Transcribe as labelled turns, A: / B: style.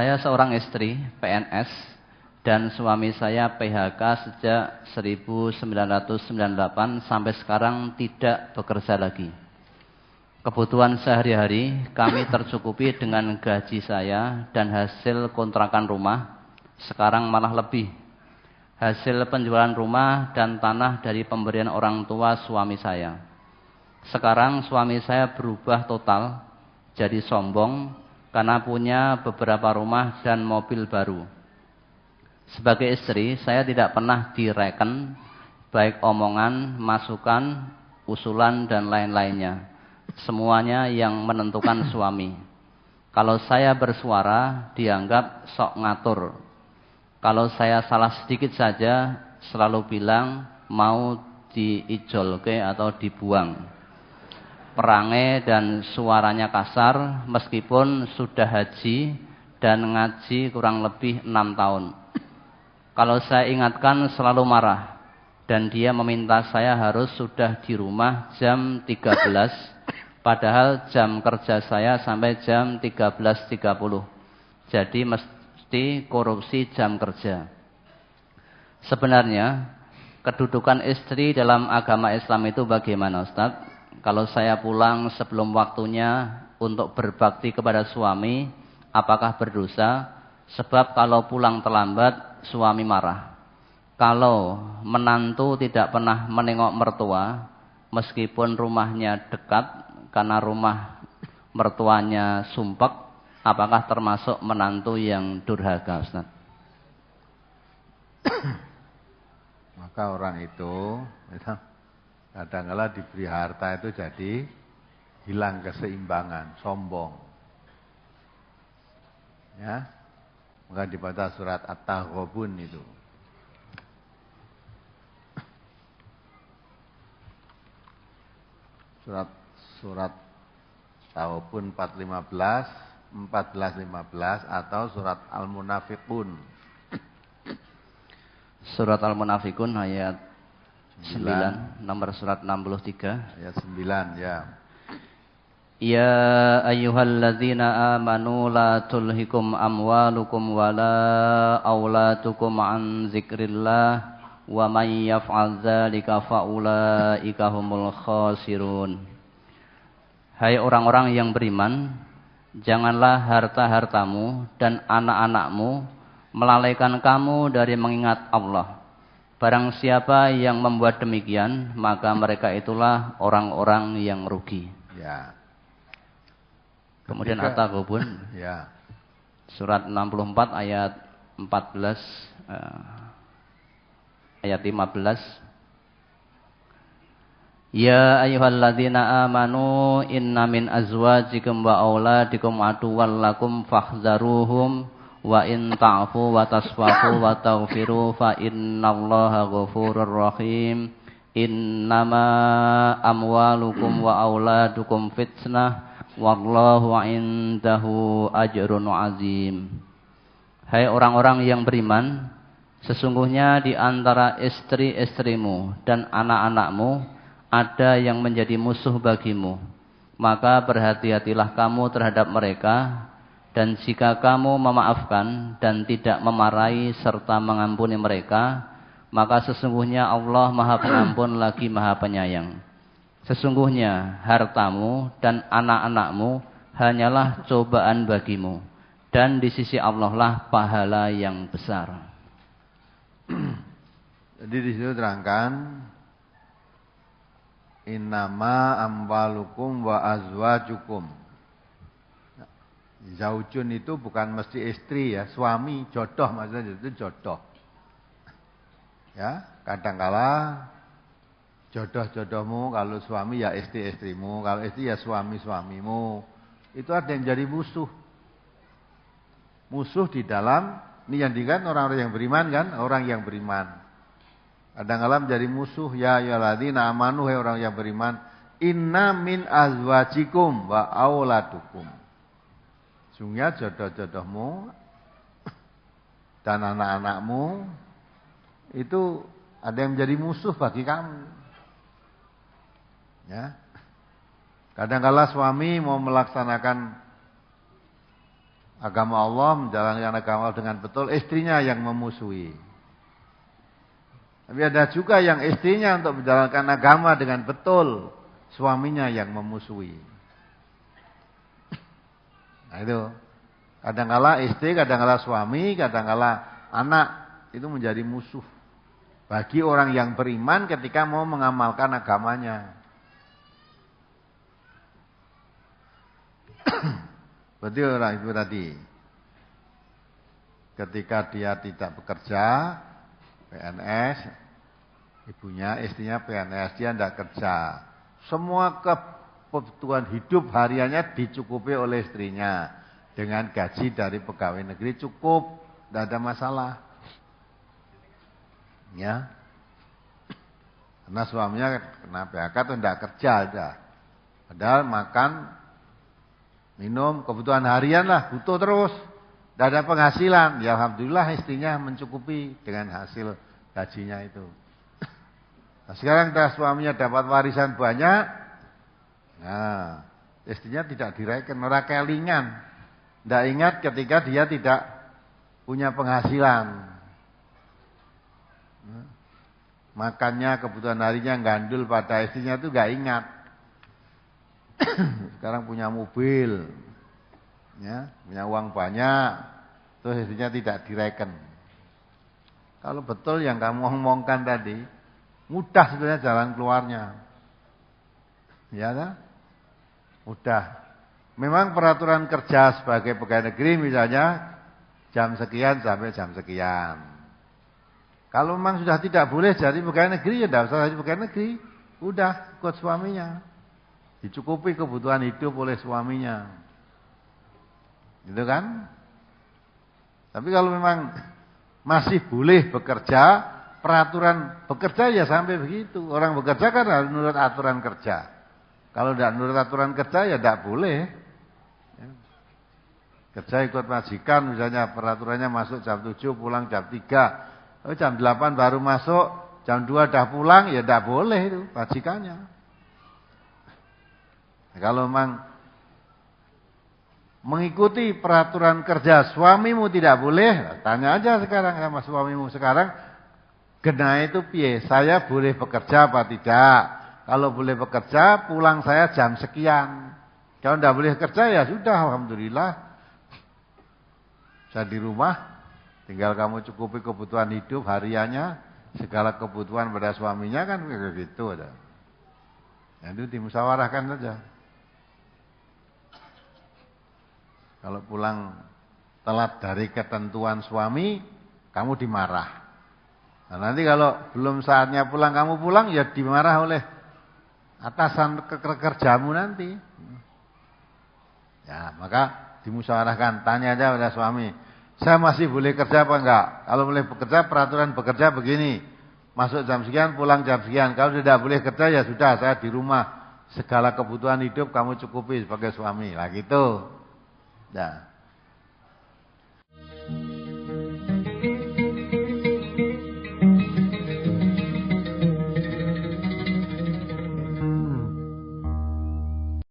A: Saya seorang istri PNS dan suami saya PHK sejak 1998 sampai sekarang tidak bekerja lagi. Kebutuhan sehari-hari kami tercukupi dengan gaji saya dan hasil kontrakan rumah, sekarang malah lebih. Hasil penjualan rumah dan tanah dari pemberian orang tua suami saya. Sekarang suami saya berubah total, jadi sombong karena punya beberapa rumah dan mobil baru. Sebagai istri, saya tidak pernah direken, baik omongan, masukan, usulan, dan lain-lainnya. Semuanya yang menentukan suami. Kalau saya bersuara, dianggap sok ngatur. Kalau saya salah sedikit saja, selalu bilang mau diijolke atau dibuang. Perangai dan suaranya kasar, meskipun sudah haji dan ngaji kurang lebih 6 tahun. Kalau saya ingatkan selalu marah. Dan dia meminta saya harus sudah di rumah jam 13. Padahal jam kerja saya sampai jam 13.30. Jadi mesti korupsi jam kerja. Sebenarnya kedudukan istri dalam agama Islam itu bagaimana, Ustaz? Kalau saya pulang sebelum waktunya untuk berbakti kepada suami, apakah berdosa? Sebab kalau pulang terlambat, suami marah. Kalau menantu tidak pernah menengok mertua, meskipun rumahnya dekat, karena rumah mertuanya sumpek, apakah termasuk menantu yang durhaka, Ustaz?
B: Maka orang itu kadang-kala diberi harta itu jadi hilang keseimbangan, sombong. Ya, maka dibaca surat At-Taghabun itu. Surat Taghabun 14-15 atau surat Al-Munafiqun.
A: Surat Al-Munafiqun ayat 9, nomor surat 63.
B: Ayat 9, ya.
A: Ya ayyuhalladzina amanu la tulhikum amwalukum wala auladukum an zikrillah wa may yaf'al dzalika faulaika humul khasirun. Hai orang-orang yang beriman, janganlah harta-hartamu dan anak-anakmu melalaikan kamu dari mengingat Allah. Barang siapa yang membuat demikian, maka mereka itulah orang-orang yang rugi.
B: Ya.
A: Kemudian At-Taghabun,
B: ya.
A: Surat 64 ayat 14, ayat 15. Ya ayyuhalladzina amanu inna min azwajikum wa auladikum aduwwan lakum fahdharuhum wa in ta'fu wa tasfahu wa taghfiru fa innallaha ghafurur rahim. Innama amwalukum wa auladukum fitnah wallahu indahu ajrun azim. Hai orang-orang yang beriman, sesungguhnya di antara istri-istrimu dan anak-anakmu ada yang menjadi musuh bagimu. Maka berhati-hatilah kamu terhadap mereka, dan jika kamu memaafkan dan tidak memarahi serta mengampuni mereka, maka sesungguhnya Allah Maha Pengampun lagi Maha Penyayang. Sesungguhnya hartamu dan anak-anakmu hanyalah cobaan bagimu, dan di sisi Allah lah pahala yang besar.
B: Jadi di situ terangkan innama amwalukum wa azwajukum. Zaujun itu bukan mesti istri ya, suami, jodoh maksudnya itu jodoh. Ya, kadangkala jodoh-jodohmu kalau suami ya istri-istrimu, kalau istri ya suami-suamimu. Itu ada yang jadi musuh. Musuh di dalam, ini yang dikan orang-orang yang beriman kan, orang yang beriman. Kadang-kala menjadi musuh, ya ayyuhalladzina amanu, hai orang yang beriman, inna min azwajikum wa auladukum. Sungguhnya jodoh-jodohmu dan anak-anakmu itu ada yang menjadi musuh bagi kamu. Ya. Kadang-kala suami mau melaksanakan agama Allah, menjalankan agama Allah dengan betul, istrinya yang memusuhi. Tapi ada juga yang istrinya untuk menjalankan agama dengan betul, suaminya yang memusuhi. Nah itu, kadang-kala istri, kadang-kala suami, kadang-kala anak itu menjadi musuh bagi orang yang beriman ketika mau mengamalkan agamanya. Berarti orang itu tadi, ketika dia tidak bekerja, PNS, ibunya, istrinya PNS, dia tidak kerja. Semua kebutuhan hidup hariannya dicukupi oleh istrinya. Dengan gaji dari pegawai negeri cukup, tidak ada masalah. Ya, karena suaminya kena PHK itu tidak kerja aja. Padahal makan, minum, kebutuhan harian lah, butuh terus. Tidak ada penghasilan. Ya alhamdulillah istrinya mencukupi dengan hasil gajinya itu. Nah, sekarang suaminya dapat warisan banyak. Nah, istrinya tidak diraihkan, orang kelingan. Tidak ingat ketika dia tidak punya penghasilan. Makannya, kebutuhan harinya gandul pada istrinya itu gak ingat. Sekarang punya mobil, ya, punya uang banyak, terus istrinya tidak direken. Kalau betul yang kamu ngomongkan tadi, mudah sebenarnya jalan keluarnya. Ya kan? Mudah. Memang peraturan kerja sebagai pegawai negeri misalnya jam sekian sampai jam sekian. Kalau memang sudah tidak boleh jadi pegawai negeri, ya tidak usah jadi pegawai negeri. Udah ikut suaminya. Dicukupi kebutuhan hidup oleh suaminya. Gitu kan? Tapi kalau memang masih boleh bekerja, peraturan bekerja ya sampai begitu. Orang bekerja kan harus menurut aturan kerja. Kalau tidak menurut aturan kerja ya tidak boleh. Kerja ikut majikan misalnya peraturannya masuk jam 7 pulang jam 3. Jam 8 baru masuk, jam 2 dah pulang, ya tidak boleh itu majikannya. Kalau memang mengikuti peraturan kerja suamimu tidak boleh, tanya aja sekarang sama suamimu sekarang, gena itu piye? Saya boleh bekerja apa tidak? Kalau boleh bekerja, pulang saya jam sekian. Kalau tidak boleh kerja ya sudah, alhamdulillah. Saya di rumah, tinggal kamu cukupi kebutuhan hidup hariannya, segala kebutuhan pada suaminya kan begitu ada. Itu dimusyawarahkan saja. Kalau pulang telat dari ketentuan suami, kamu dimarah. Nah, nanti kalau belum saatnya pulang, kamu pulang ya dimarah oleh atasan kerjamu nanti. Ya, maka dimusyawarahkan, tanya aja pada suami, saya masih boleh kerja apa enggak? Kalau boleh bekerja, peraturan bekerja begini, masuk jam sekian, pulang jam sekian. Kalau tidak boleh kerja ya sudah, saya di rumah, segala kebutuhan hidup kamu cukupi sebagai suami, lah gitu. Nah,